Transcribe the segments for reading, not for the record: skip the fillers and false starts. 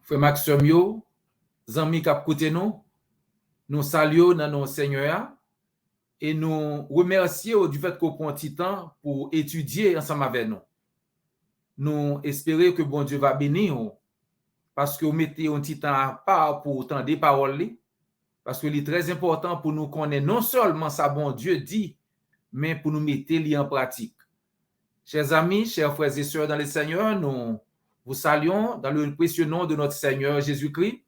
Frère Maxime yo, zami kap koute nous saluons dans nos Seigneur et nous remercions du fait qu'on prend petit temps pour étudier ensemble avec nous. Nous espérons que bon Dieu va bénir parce que vous mettez un petit temps à part pour entendre des paroles parce que c'est très important pour nous connaître non seulement ça bon Dieu dit, mais pour nous mettre en pratique. Chers amis, chers frères et sœurs dans le Seigneur, nous vous saluons dans le précieux nom de notre Seigneur Jésus-Christ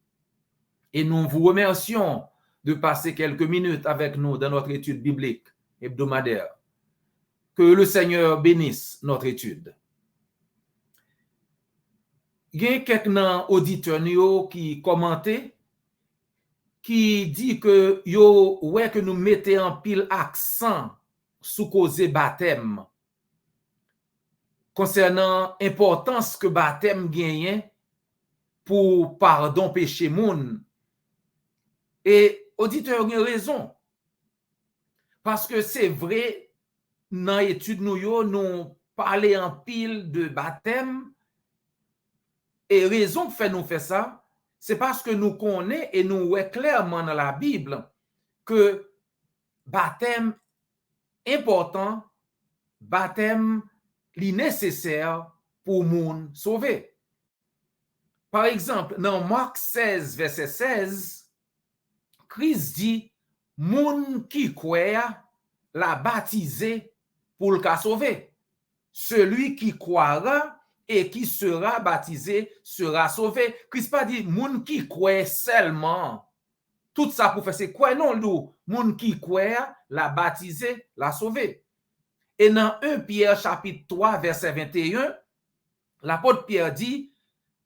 et nous vous remercions de passer quelques minutes avec nous dans notre étude biblique hebdomadaire. Que le Seigneur bénisse notre étude. Il y a quelques auditeurs qui commentaient, qui dit que que nous mettons en pile accent sur cause baptême concernant l'importance que baptême gagne pour pardon péché moun. Et auditeur a raison. Parce que c'est vrai, dans l'étude nous parlons en pile de baptême. Et raison que fait nous faire ça, c'est parce que nous connaissons et nous voyons clairement dans la Bible que baptême important, baptême li nécessaire pour moun sauver. Par exemple, dans Marc 16, verset 16, Christ dit, moun qui croit la baptisé pour le cas sauver. Celui qui croira et qui sera baptisé sera sauvé. Christ pas dit, moun qui croit seulement. Tout ça pour faire c'est quoi? Non, nous, moun qui croit la baptisé, la sauver. Et dans 1 Pierre chapitre 3, verset 21, l'apôtre Pierre dit,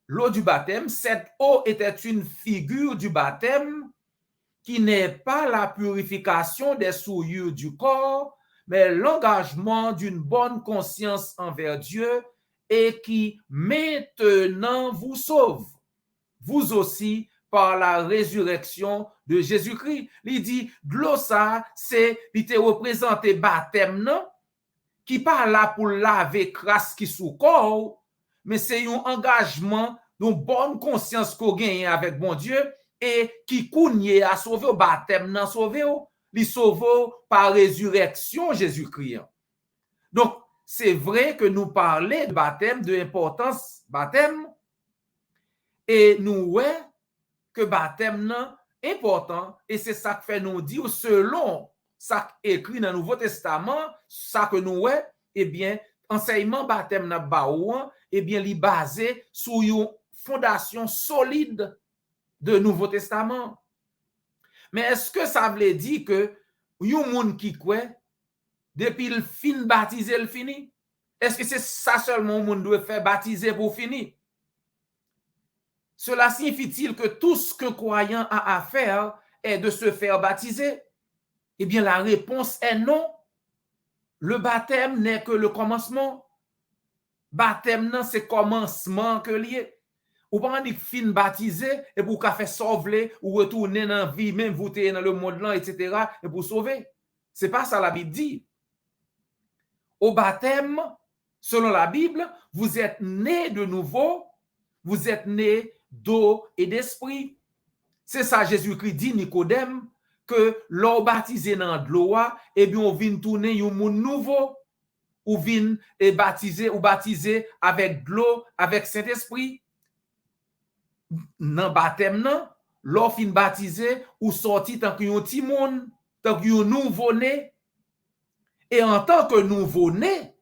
l'eau du baptême, cette eau était une figure du baptême qui n'est pas la purification des souillures du corps, mais l'engagement d'une bonne conscience envers Dieu et qui maintenant vous sauve. Vous aussi, par la résurrection de Jésus-Christ. Il dit, glossa, c'est, il te représente baptême, non? Qui pas là pour laver crasse qui sous corps, mais c'est un engagement d'une bonne conscience qu'on gagne avec bon Dieu et qui cogne à sauver au baptême, non sauver, il sauve par résurrection Jésus-Christ. Donc, c'est vrai que nous parlons de baptême, de l'importance baptême, et nous voyons que baptême non important, et c'est ça que fait nous dire selon ça écrit dans le Nouveau Testament, ça que nous voyons, eh bien, enseignement baptême n'a baouan, eh bien, il est basé sur une fondation solide de Nouveau Testament. Mais est-ce que ça veut dire que yon moun qui croit depuis le fin baptisé le fini? Est-ce que c'est ça seulement moun doit faire baptiser pour finir? Cela signifie-t-il que tout ce que croyant a à faire est de se faire baptiser? Eh bien, la réponse est non. Le baptême n'est que le commencement. Baptême, non, c'est commencement que lié. Ou pas dit fin baptisé et pour qu'à faire sauver ou retourner dans la vie, même vous êtes dans le monde là, etc. et pour sauver. C'est pas ça la Bible dit. Au baptême, selon la Bible, vous êtes né de nouveau, vous êtes né d'eau et d'esprit. C'est ça Jésus-Christ dit Nicodème que l'eau baptisé dans de l'eau, et bien on vient tourner un monde nouveau, ou vient et baptiser avec de l'eau, avec Saint-Esprit. Dans baptême non, l'eau fin baptisé ou sorti tant qu'un petit monde, tant qu'un nouveau-né. Et en tant que nouveau-né,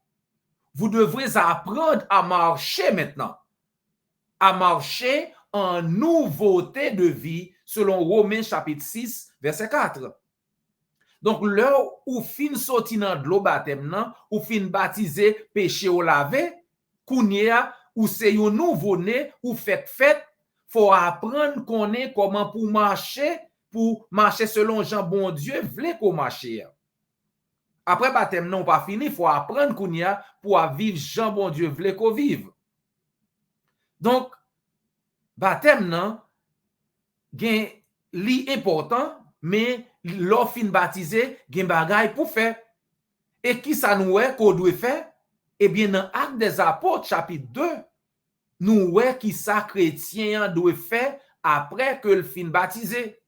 vous devrez apprendre à marcher maintenant. À marcher en nouveauté de vie, selon Romains chapitre 6, verset 4. Donc, là où fin sorti dans de l'eau baptême, non, ou fin baptisé, péché ou lavé, kounia, ou c'est un nouveau-né, ou fait, faut apprendre qu'on est comment pour marcher selon Jean bon Dieu, vle qu'on marche. Après baptême, non, pas fini, faut apprendre qu'on y a pour vivre Jean bon Dieu, vle qu'on vive. Donc, baptême, non, gen li important, mais l'on fin baptisé, gen bagay pour faire. Et qui ça nous est qu'on doit faire? Eh bien, dans Actes des Apôtres, chapitre 2, nous ouais qui ça chrétien doit faire après que le fin baptisé.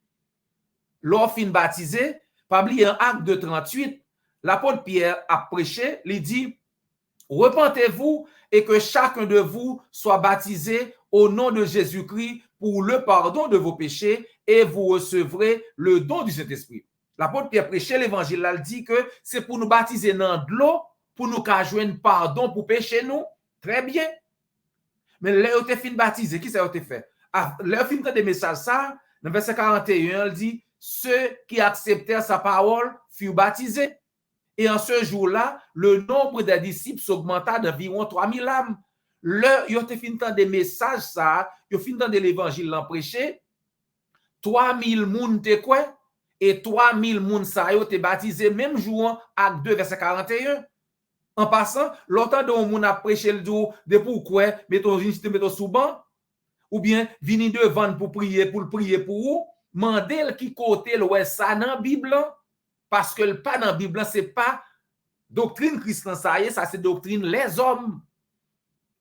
Lors fin baptisé, pas oublier un acte de 38, l'apôtre Pierre a prêché, il dit repentez-vous et que chacun de vous soit baptisé au nom de Jésus-Christ pour le pardon de vos péchés et vous recevrez le don du Saint-Esprit. L'apôtre Pierre prêchait l'évangile, il dit que c'est pour nous baptiser dans de l'eau, pour nous joindre pardon pour pécher nous. Très bien. Mais là, vous avez fini baptisé, qui ça a été fait? Là, vous avez des messages, ça, dans verset 41, il dit ceux qui acceptèrent sa parole furent baptisés. Et en ce jour-là, le nombre des disciples s'augmenta d'environ 3000 âmes. Là, ils ont fini des messages, ça, ils ont fini de l'évangile l'en prêché. 3000 moun te quoi? Et 3000 moun ça ont été baptisés même jour, acte 2, verset 41. En passant, longtemps dont moun a prêché le jour de pourquoi, mettons sous banc, ou bien venir devant pour prier pour vous, mandel qui côté le ça dans la Bible, parce que le pas dans la Bible, c'est pas doctrine chrétienne, ça c'est doctrine les hommes.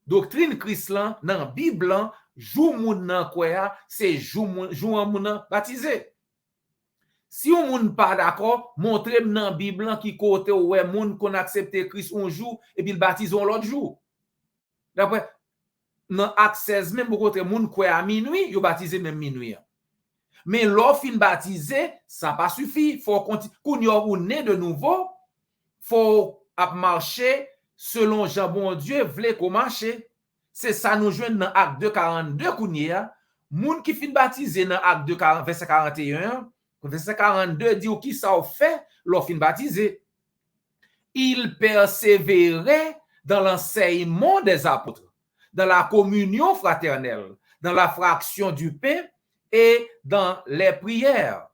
Doctrine chrétienne dans la Bible, jou moun nan quoi, c'est jou moun baptisé. Si on moun pas d'accord, montrez dans la Bible qui côté ouais moun qu'on accepte Christ un jour et puis le baptisons l'autre jour. D'après dans Acte 16 même côté moun quoi à minuit, yo baptisé même minuit. Mais l'offre fin baptisé, ça pas suffit, faut continuer ou né de nouveau, faut marcher selon Jean bon Dieu voulait qu'on marche. C'est ça nous joindre dans Acte 2:42 kounia, moun qui fin baptisé dans Acte 2 verset 41. Verset 42 dit qui ça fait l'offre fin baptisé. Il persévérait dans l'enseignement des apôtres, dans la communion fraternelle, dans la fraction du pain et dans les prières.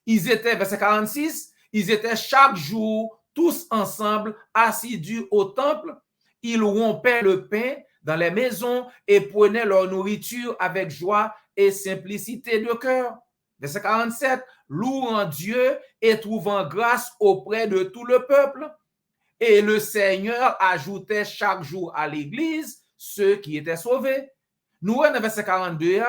Ils étaient, verset 46, ils étaient chaque jour tous ensemble assidus au temple. Ils rompaient le pain dans les maisons et prenaient leur nourriture avec joie et simplicité de cœur. Verset 47, louant Dieu et trouvant grâce auprès de tout le peuple. Et le Seigneur ajoutait chaque jour à l'église ceux qui étaient sauvés. Nous, dans verset 42,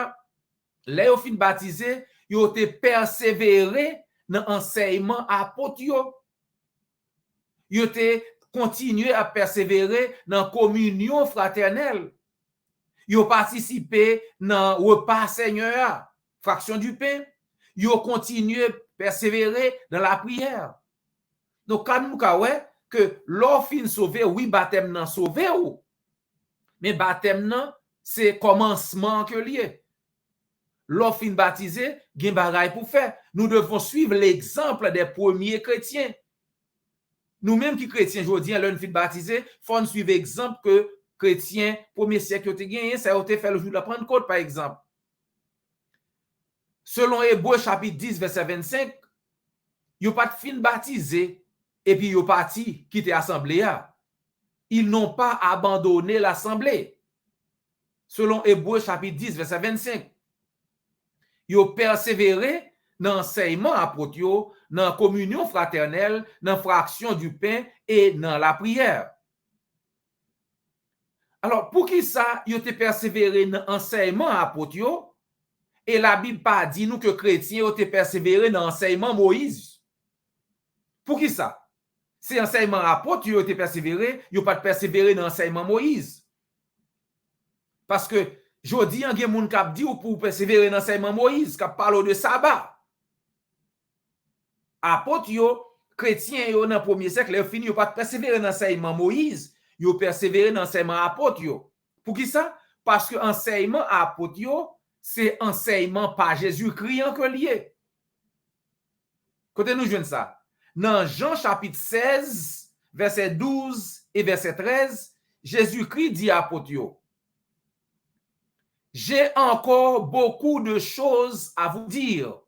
les fin baptisés, ils ont été persévérés dans l'enseignement apôtre. Ils ont été continué à persévérer dans la communion fraternelle. Ils ont participé dans le repas Seigneur, fraction du pain. Ils ont continué à persévérer dans la prière. Donc, quand nous avons que l'offre sauvé, oui, baptême non sauvé, mais baptême non, c'est commencement que lié. L'offre baptisé, il y a un bagage pour faire. Nous devons suivre l'exemple des premiers chrétiens. Nous-mêmes qui chrétiens, aujourd'hui, à l'une fin baptisé, il faut suivre l'exemple que chrétiens, premier siècle, ont gagné, ça a été fait le jour de la Pentecôte, par exemple. Selon Hébreux chapitre 10, verset 25, ils n'ont pas de fin baptisé et puis ils ont parti quitter l'assemblée. Ils n'ont pas abandonné l'assemblée. Selon Hébreux chapitre 10, verset 25, ils ont persévéré dans l'enseignement apôtre, dans la communion fraternelle, dans la fraction du pain et dans la prière. Alors, pour qui ça, ils ont persévéré dans l'enseignement apôtre? Et la Bible pas dit nous que chrétiens ont persévéré dans l'enseignement Moïse. Pour qui ça? C'est l'enseignement apôtre qui ont persévéré, ils n'ont pas persévéré dans l'enseignement Moïse. Parce que, je dis, il y a des gens qui dit pour persévérer dans l'enseignement Moïse, qui parle de sabbat. Apôtre, chrétiens, dans le premier siècle, ils ont fini, ils n'ont pas persévéré dans l'enseignement Moïse, ils ont persévéré dans l'enseignement apôtre. Pour qui ça? Parce que l'enseignement apôtre, c'est enseignement par Jésus-Christ en que lié. Côté nous jouons ça. Dans Jean chapitre 16, verset 12 et verset 13, Jésus-Christ dit à apôtre, j'ai encore beaucoup de choses à vous dire,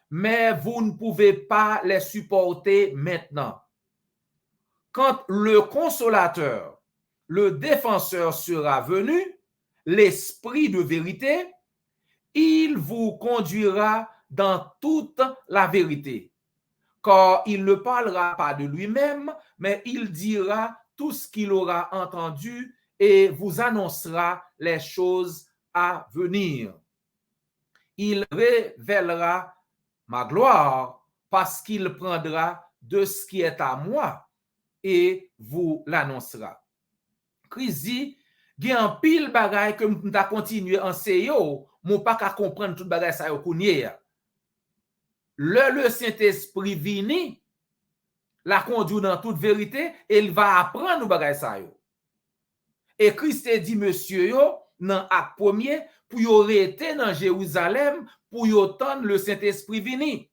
mais vous ne pouvez pas les supporter maintenant. Quand le consolateur, le défenseur sera venu, l'esprit de vérité, il vous conduira dans toute la vérité, car il ne parlera pas de lui-même, mais il dira tout ce qu'il aura entendu et vous annoncera les choses à venir. Il révélera ma gloire parce qu'il prendra de ce qui est à moi et vous l'annoncera. Christ dit, il y a un pile bagay que nous avons continué à enseigner, mais pas qu'à comprendre tout bagay ça yo. Le Saint-Esprit vini, la conduit dans toute vérité, et il va apprendre nous bagay ça yo. Et Christ a dit, monsieur yo, dans acte premier, pour yo rester dans Jérusalem, pour yo tendre le Saint-Esprit vini.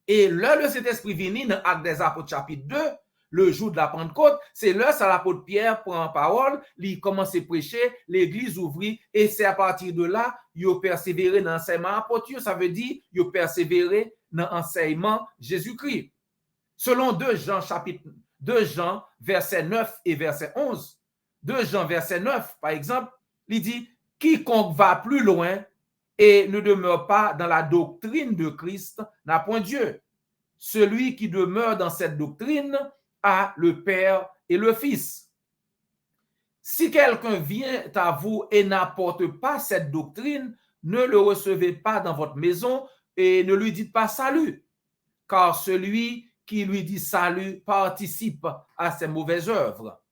Et le Saint-Esprit vini, dans acte des apôtres chapitre 2, le jour de la Pentecôte, c'est là que l'apôtre Pierre prend parole, il commence à prêcher, l'église ouvrit, et c'est à partir de là, il a persévéré dans l'enseignement apôtre, ça veut dire, il a persévéré dans l'enseignement Jésus-Christ. Selon 2 Jean, chapitre 2 Jean, verset 9 et verset 11, 2 Jean, verset 9, par exemple, il dit, quiconque va plus loin et ne demeure pas dans la doctrine de Christ n'a point Dieu. Celui qui demeure dans cette doctrine a le Père et le Fils. Si quelqu'un vient à vous et n'apporte pas cette doctrine, ne le recevez pas dans votre maison et ne lui dites pas salut, car celui qui lui dit salut participe à ses mauvaises œuvres.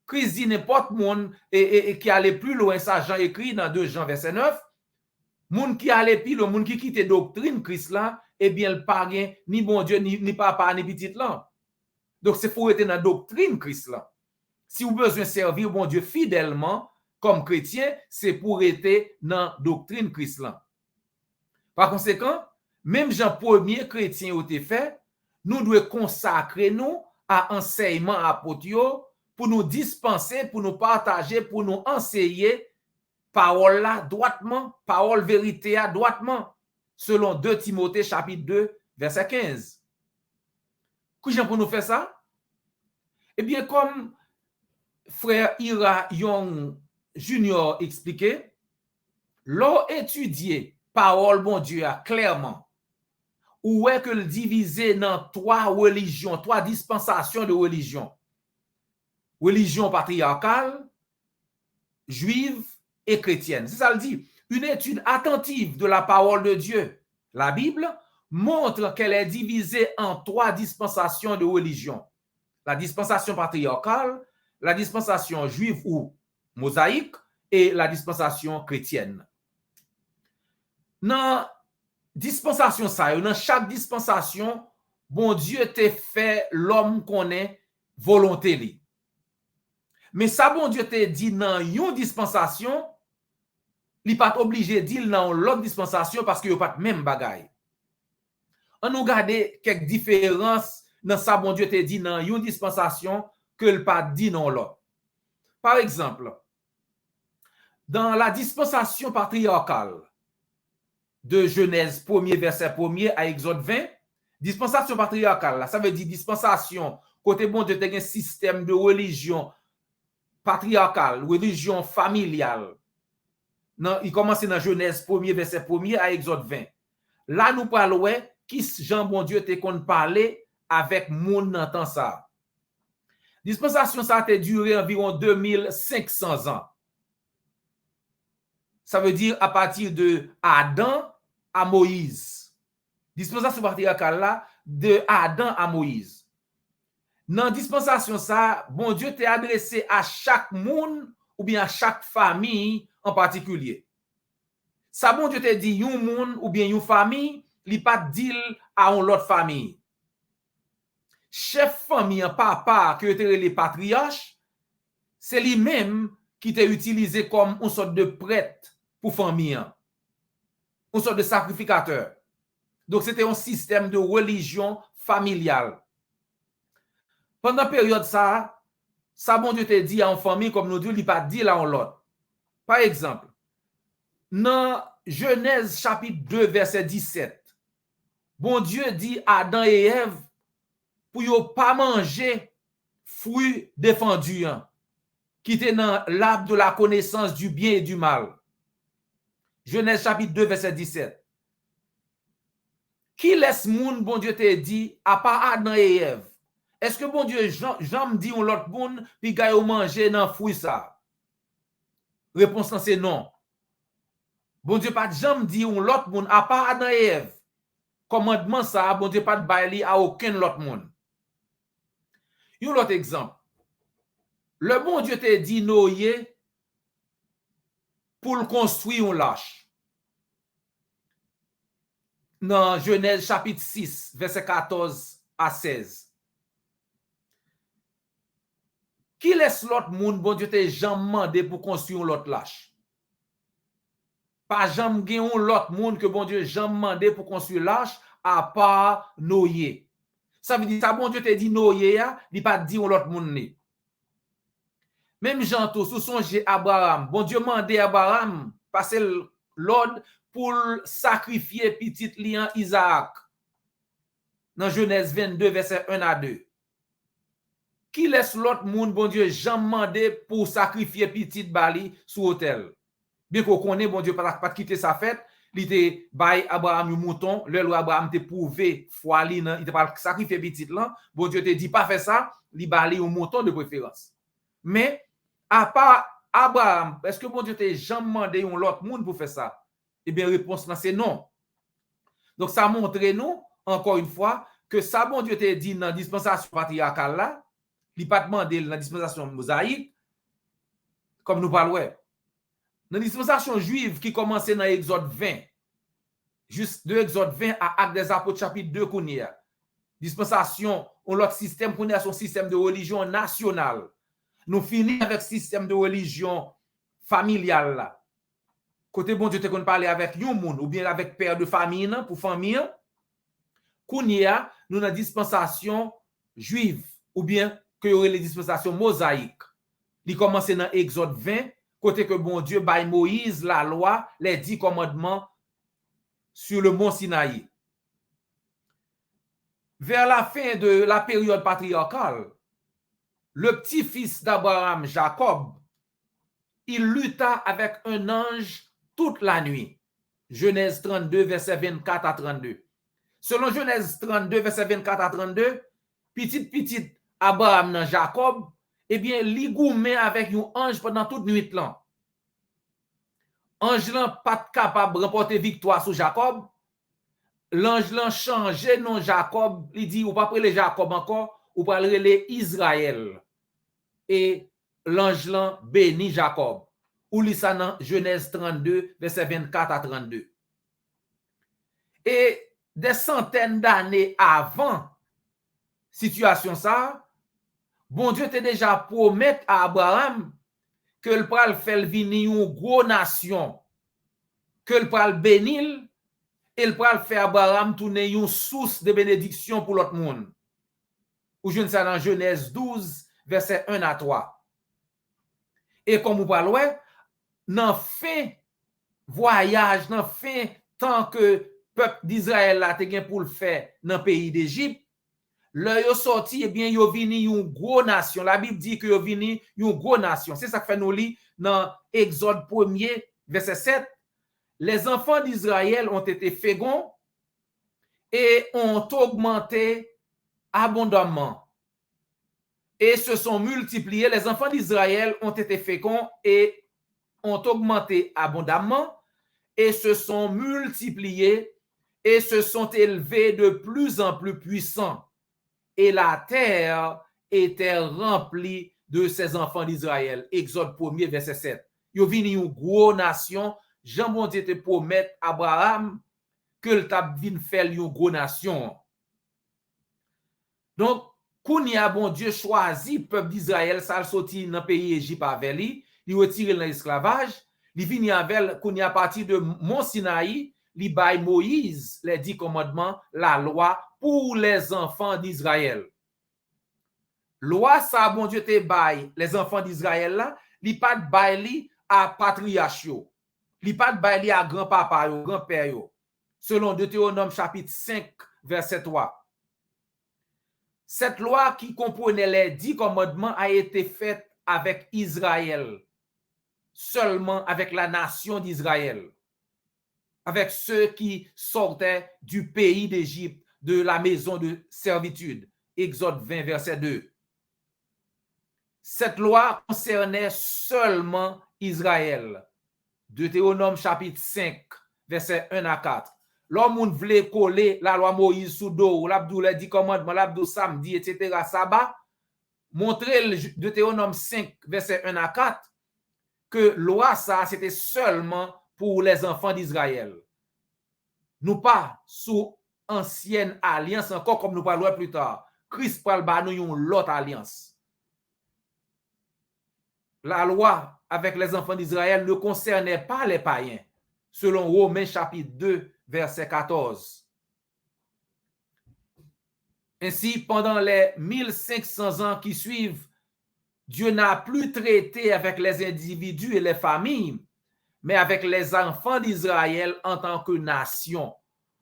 Christ dit n'importe monde et qui allait plus loin, ça Jean écrit dans 2 Jean verset 9, monde qui allait plus loin, monde qui quitte doctrine Christ là, eh bien le pas ni bon Dieu ni papa ni petit là. Donc c'est pour être dans la doctrine Christ là. Si vous avez besoin de servir bon Dieu fidèlement comme chrétien, c'est pour être dans la doctrine Christ là. Par conséquent, même Jean premier chrétien au fait, nous devons consacrer nous à enseignement apôtre pour nous dispenser, pour nous partager, pour nous enseigner parole là droitement, parole vérité à droitement, selon 2 Timothée chapitre 2 verset 15. Comment pour nous faire ça? Eh bien, comme frère Ira Young Junior expliquait, l'on étudier parole bon Dieu clairement, ou est que le diviser dans 3 religions, 3 dispensations de religion. Religion patriarcale, juive et chrétienne. C'est ça le dit. Une étude attentive de la parole de Dieu, la Bible, montre qu'elle est divisée en 3 dispensations de religion. La dispensation patriarcale, la dispensation juive ou mosaïque et la dispensation chrétienne. Dans dispensation ça, dans chaque dispensation, bon Dieu t'a fait l'homme qu'on est volonté li. Mais ça bon Dieu t'a dit dans une dispensation, il pas obligé de dire dans l'autre dispensation parce que yo pas même bagaille. On nous regarder quelques différences dans ça bon Dieu t'a dit dans une dispensation que le pas dit dans l'autre. Par exemple, dans la dispensation patriarcale de Genèse 1er verset 1er à Exode 20, dispensation patriarcale là, ça veut dire dispensation côté bon Dieu t'a un système de religion patriarcale, religion familiale. Non, il commence dans Genèse 1er verset 1er à Exode 20. Là nous parlons qui Jean bon Dieu te qu'on parler avec monde dans temps ça. Dispensation ça a duré environ 2500 ans. Ça veut dire à partir de Adam à Moïse. Dispensation patriarcale là de Adam à Moïse. Dans dispensation ça, bon Dieu t'a adressé à chaque monde ou bien à chaque famille en particulier. Ça bon Dieu t'a dit un monde ou bien une famille, il pas dit à une autre famille. Chef famille, papa, que était les patriarches, c'est lui-même qui t'a utilisé comme une sorte de prêtre pour famille, une sorte de sacrificateur. Donc c'était un système de religion familiale. Pendant la période ça bon Dieu te dit à une famille comme nous disons, il pas dit là en l'autre. Par exemple, dans Genèse chapitre 2 verset 17, bon Dieu dit à Adam et Ève pour ne pas manger fruits défendus qui étaient dans l'arbre de la connaissance du bien et du mal. Genèse chapitre 2 verset 17. Qui laisse moun bon Dieu te dit à part Adam et Ève? est-ce que bon Dieu, j'en dit on l'autre monde, puis gars yo manger dans fruit ça? Réponse c'est non. Bon Dieu pas jamais dit on l'autre monde, à part Adam et Ève. Commandement ça, bon Dieu pas de bail à aucun autre monde. Un autre exemple. Le bon Dieu te dit Noé pour le construire un lâche. Dans Genèse chapitre 6, verset 14 à 16. Qui laisse l'autre monde, bon Dieu te jamais demandé pour construire l'autre lâche? Pas jamais gen l'autre monde que bon Dieu jamais demandé pour construire lâche à part Noé. Ça veut dire ça bon Dieu te dit Noé, il pas dit l'autre monde né. Même Jean tout sous songe Abraham, bon Dieu mandé Abraham passer l'ordre pour sacrifier petit lion Isaac. Dans Genèse 22 verset 1 à 2. Qui laisse l'autre monde bon Dieu jamais demandé pour sacrifier petit bali sous autel? Bien qu'on connaît, bon Dieu, pas quitter sa fête, il était bay Abraham un mouton, le Abraham te prouvé foi li, il te pas sacrifier petit là, bon Dieu te dit pas faire ça, li bali un mouton de préférence. Mais à part Abraham, est-ce que bon Dieu te jamais demandé un autre monde pour faire ça? Eh bien réponse là c'est non. Donc ça montre nous encore une fois que ça bon Dieu te dit dans dispensation patriarcale là, il pas demandé dans dispensation mosaïque comme nous parlons. Dans la dispensation juive qui commençait dans Exode 20, juste de Exode 20 à Actes des Apôtres chapitre 2 qu'on y a. Dispensation, on l'autre système qu'on a son système de religion nationale. Nous finissons avec système de religion familiale là. Côté bon Dieu te qu'on parler avec yon moun ou bien avec père de famille pour famille. Qu'on y a, nous dans dispensation juive ou bien que y aurait les dispensations mosaïques. Il commence dans Exode 20 côté que bon Dieu baille Moïse la loi, les 10 commandements sur le mont Sinaï. Vers la fin de la période patriarcale, le petit-fils d'Abraham, Jacob, il lutta avec un ange toute la nuit. Genèse 32, verset 24 à 32. Selon Genèse 32, verset 24 à 32, petit Abraham dans Jacob, eh bien, li goumé avec un ange pendant toute nuit là. Ange là pas capable de remporter victoire sur Jacob. L'ange là changé non Jacob, il dit ou pas prêler Jacob encore, ou pas prêler Israël. Et l'ange là bénit Jacob. Ou lit ça dans Genèse 32 verset 24 à 32. Et des centaines d'années avant situation ça, bon Dieu t'a déjà promis à Abraham que le pral fait venir une grosse nation, que le pral bénir et le pral faire Abraham tourner une source de bénédiction pour l'autre monde. Ou je ne sais dans Genèse 12 verset 1 à 3. Et comme vous parlez, dans fin voyage, dans fin temps que peuple d'Israël a été pour le faire dans le pays d'Égypte, là yo sorti eh bien yo vini une grosse nation. La Bible dit que yo vini une grosse nation. C'est ça que fait nous lire dans Exode 1er verset 7. Les enfants d'Israël ont été féconds et ont augmenté abondamment et se sont multipliés. Les enfants d'Israël ont été féconds et ont augmenté abondamment et se sont multipliés et se sont élevés de plus en plus puissants. Et la terre était remplie de ces enfants d'Israël. Exode 1er, verset 7. Yo vini une grosse nation. Jean bon Dieu te promet Abraham que le tap vin faire une grosse nation. Donc, Kounia bon Dieu choisi peuple d'Israël, ça sorti dans le pays Égypte avec lui, il retire l'esclavage, il vini avec Kounia à partir de Mont Sinaï, il baille Moïse les 10 commandements, la loi pour les enfants d'Israël. Loi ça bon Dieu te baille les enfants d'Israël là, il pas de baille à patriarche, il pas de baille à grand-papa ou grand-père yo. Selon Deutéronome chapitre 5 verset 3. Cette loi qui comprenait les 10 commandements a été faite avec Israël, seulement avec la nation d'Israël, avec ceux qui sortaient du pays d'Égypte, de la maison de servitude. Exode 20, verset 2. Cette loi concernait seulement Israël. Deutéronome chapitre 5, verset 1 à 4. L'homme voulait coller la loi Moïse sous dos, l'abdou les 10 commandements, l'abdou samedi, etc. Sabbat, montrer le Deutéronome 5, verset 1 à 4, que loi ça, c'était seulement pour les enfants d'Israël. Nous pas sous ancienne alliance, encore comme nous parlerons plus tard. Christ parle de nous l'autre alliance. La loi avec les enfants d'Israël ne concernait pas les païens, selon Romains chapitre 2, verset 14. Ainsi, pendant les 1500 ans qui suivent, Dieu n'a plus traité avec les individus et les familles, mais avec les enfants d'Israël en tant que nation.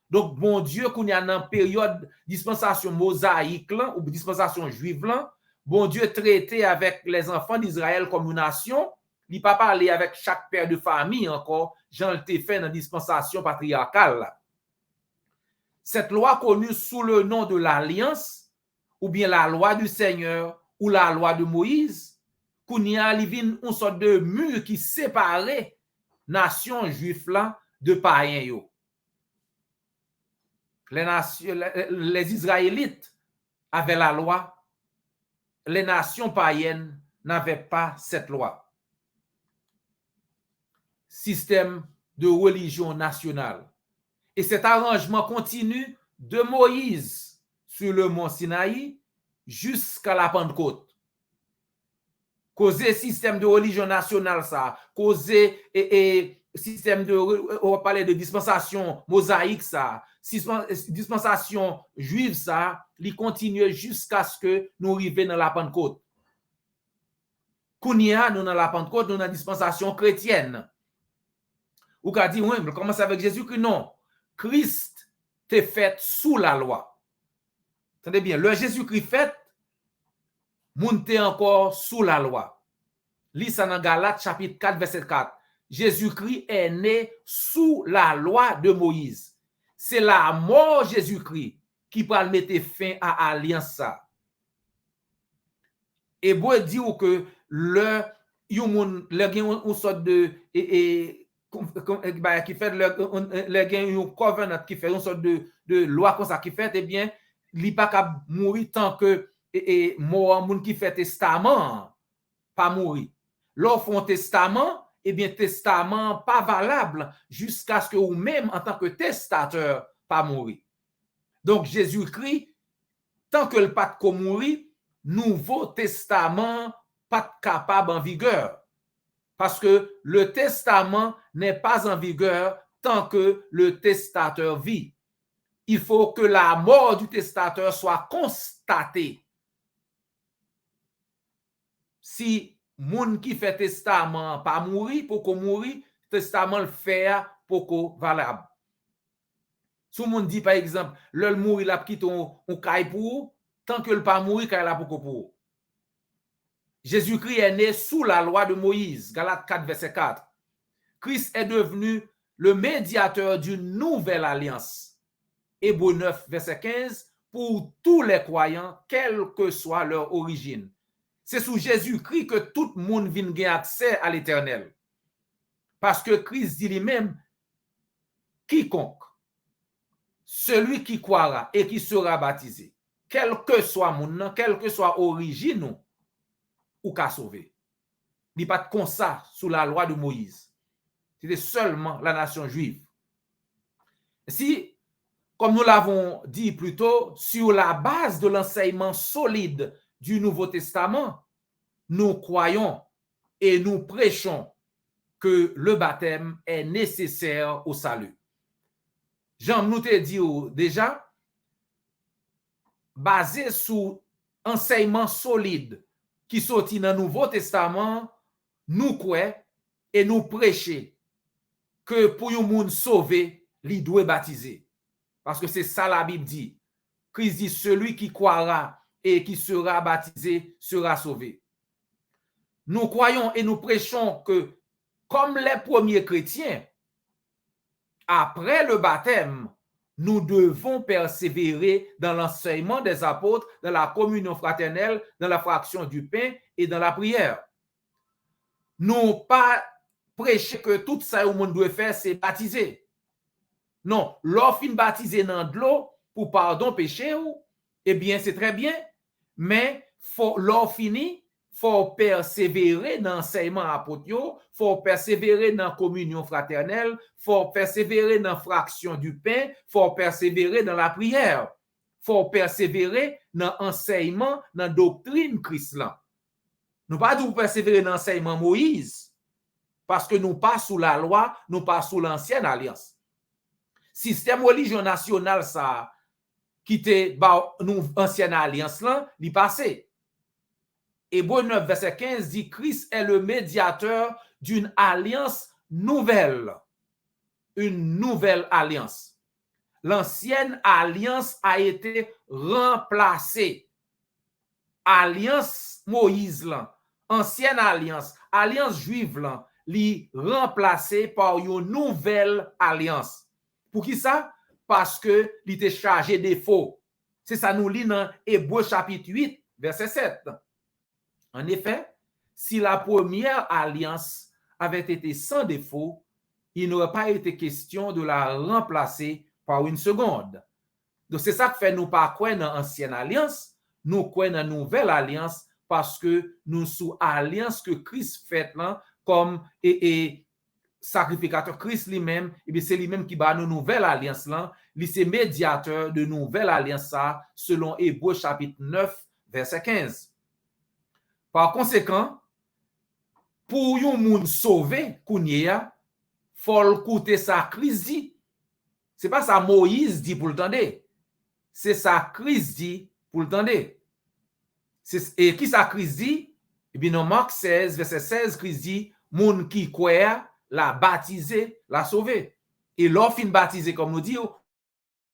Donc, bon Dieu, qu'on y a une période dispensation mosaïque là, ou dispensation juive là, bon Dieu traité avec les enfants d'Israël comme une nation. Il n'a pas parlé avec chaque père de famille encore, Jean le fait dans la dispensation patriarcale. Là. Cette loi connue sous le nom de l'Alliance, ou bien la loi du Seigneur, ou la loi de Moïse, qu'on y a une sorte de mur qui séparait nation juive là de païens yo. Les Israélites avaient la loi, les nations païennes n'avaient pas cette loi. Système de religion nationale. Et cet arrangement continue de Moïse sur le mont Sinaï jusqu'à la Pentecôte. Causer système de religion nationale, ça, causer système de, on va parler de dispensation mosaïque, ça, dispensation juive, ça, il continue jusqu'à ce que nous arrivions dans la Pentecôte. Kounia, nous dans la Pentecôte, nous dans la dispensation chrétienne. Ou qu'a dit, oui, mais commence avec Jésus-Christ, non. Christ t'est fait sous la loi. Entendez bien, le Jésus-Christ fait, moun t'est encore sous la loi. Lis ça dans Galates chapitre 4, verset 4. Jésus-Christ est né sous la loi de Moïse. C'est la mort Jésus-Christ qui va mettre fin à l'alliance. Et bon dire que le une sorte de qui fait le covenant qui fait une sorte de loi comme ça qui fait, eh bien il pas qu'à mourir tant que mort moun qui fait testament pas mourir. L'offre un testament, eh bien testament pas valable jusqu'à ce que ou même en tant que testateur pas mourir. Donc Jésus-Christ tant que le pas de mourir, Nouveau Testament pas capable en vigueur. Parce que le testament n'est pas en vigueur tant que le testateur vit. Il faut que la mort du testateur soit constatée. Si moun qui fait testament pas mourir, pour qu'on mourir, testament le fait pour qu'on valable. Si moun dit par exemple, le mourir la quitte on caille pour, tant que le pas mourir, caille la pour. Jésus-Christ est né sous la loi de Moïse, Galates 4, verset 4. Christ est devenu le médiateur d'une nouvelle alliance, Hébreux 9, verset 15, pour tous les croyants, quelle que soit leur origine. C'est sous Jésus-Christ que tout le monde vient gagner accès à l'éternel. Parce que Christ dit lui-même, quiconque, celui qui croira et qui sera baptisé, quel que soit mon nom, quelle que soit origine, ou qu'à sauver. Il n'y a pas de comme ça sous la loi de Moïse. C'était seulement la nation juive. Si, comme nous l'avons dit plus tôt, sur la base de l'enseignement solide du Nouveau Testament, nous croyons et nous prêchons que le baptême est nécessaire au salut. Jean nous t'a dit déjà, basé sur enseignement solide qui sortit dans le Nouveau Testament, nous croyons et nous prêchons que pour un monde sauvé, il doit baptiser. Parce que c'est ça la Bible dit. Christ dit, celui qui croira et qui sera baptisé sera sauvé. Nous croyons et nous prêchons que, comme les premiers chrétiens, après le baptême, nous devons persévérer dans l'enseignement des apôtres, dans la communion fraternelle, dans la fraction du pain et dans la prière. Nous pas prêcher que tout ça au monde doit faire, c'est baptiser. Non, l'offre baptiser dans de l'eau pour pardon péché, eh bien, c'est très bien, mais l'offre fini, faut persévérer dans l'enseignement apôtre, faut persévérer dans la communion fraternelle, faut persévérer dans la fraction du pain, faut persévérer dans la prière, faut persévérer dans l'enseignement, dans la doctrine Christ là. Nous pas de persévérer dans l'enseignement Moïse, parce que nous pas sous la loi, nous pas sous l'ancienne alliance. Système religion national ça, qui était nous ancienne alliance là, il passé. Hébreux 9, verset 15 dit Christ est le médiateur d'une alliance nouvelle. Une nouvelle alliance. L'ancienne alliance a été remplacée. Alliance Moïse, là, ancienne alliance juive, là, li remplacée par une nouvelle alliance. Pour qui ça? Parce que il était chargé de faux. C'est ça nous lit dans Hébreux chapitre 8, verset 7. En effet, si la première alliance avait été sans défaut, il n'aurait pas été question de la remplacer par une seconde. Donc, c'est ça que fait nous pas croire dans l'ancienne alliance, nous croyons dans la nouvelle alliance parce que nous sous alliance que Christ fait là, comme et sacrificateur Christ lui-même, et c'est lui-même qui bat nos nouvelle alliance là, il c'est médiateur de nouvelle alliance ça, selon Hébreux chapitre 9, verset 15. Par conséquent, pour yon moun sauver kounye, faut coûter sa Christ. C'est pas ça Moïse dit pour le tendre. C'est ça Christ dit pour le tendre. Et qui ça Christ dit? Eh bien, dans Marc 16, verset 16, Christ dit, moun qui croit, la baptisé, la sauvé. Et l'offre baptisé, comme nous dit,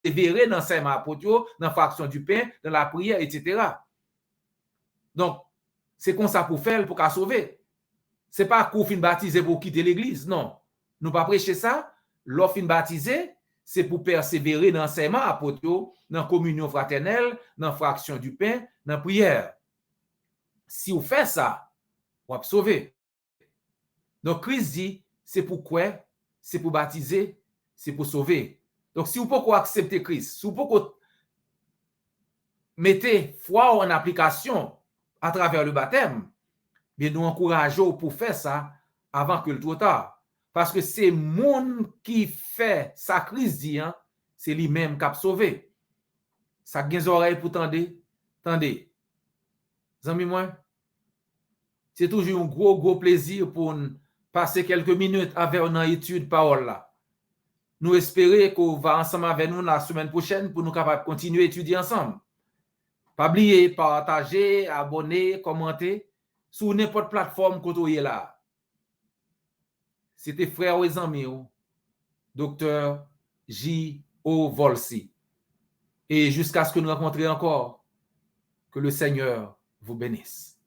c'est verré dans l'enseignement apôtre, dans la fraction du pain, dans la prière, etc. Donc, c'est comme ça pour faire, pour qu'à sauver. C'est pas qu'on fin baptisé pour quitter l'église, non. Nous pas prêcher ça. L'offre baptisé, c'est pour persévérer dans l'enseignement apôtre, dans la communion fraternelle, dans la fraction du pain, dans la prière. Si vous faites ça, vous allez sauver. Donc, Christ dit, c'est pour quoi? C'est pour baptiser, c'est pour sauver. Donc, si vous pouvez accepter Christ, si vous pouvez mettre foi en application à travers le baptême, bien, nous encourageons pour faire ça avant que le trop tard. Parce que c'est monde qui fait ça, Christ dit, hein, c'est lui-même qui a sauvé. Ça a des oreilles pour tendre. Tendez. Amis moi, c'est toujours un gros plaisir pour passer quelques minutes avec une étude parole là. Nous espérons qu'on va ensemble avec nous la semaine prochaine pour nous capables de continuer à étudier ensemble. Pas oublier, partager, abonner, commenter sur n'importe plateforme que vous êtes là. C'était frère et amis, Dr. J.O. Volsi. Et jusqu'à ce que nous rencontrions encore, que le Seigneur vous bénisse.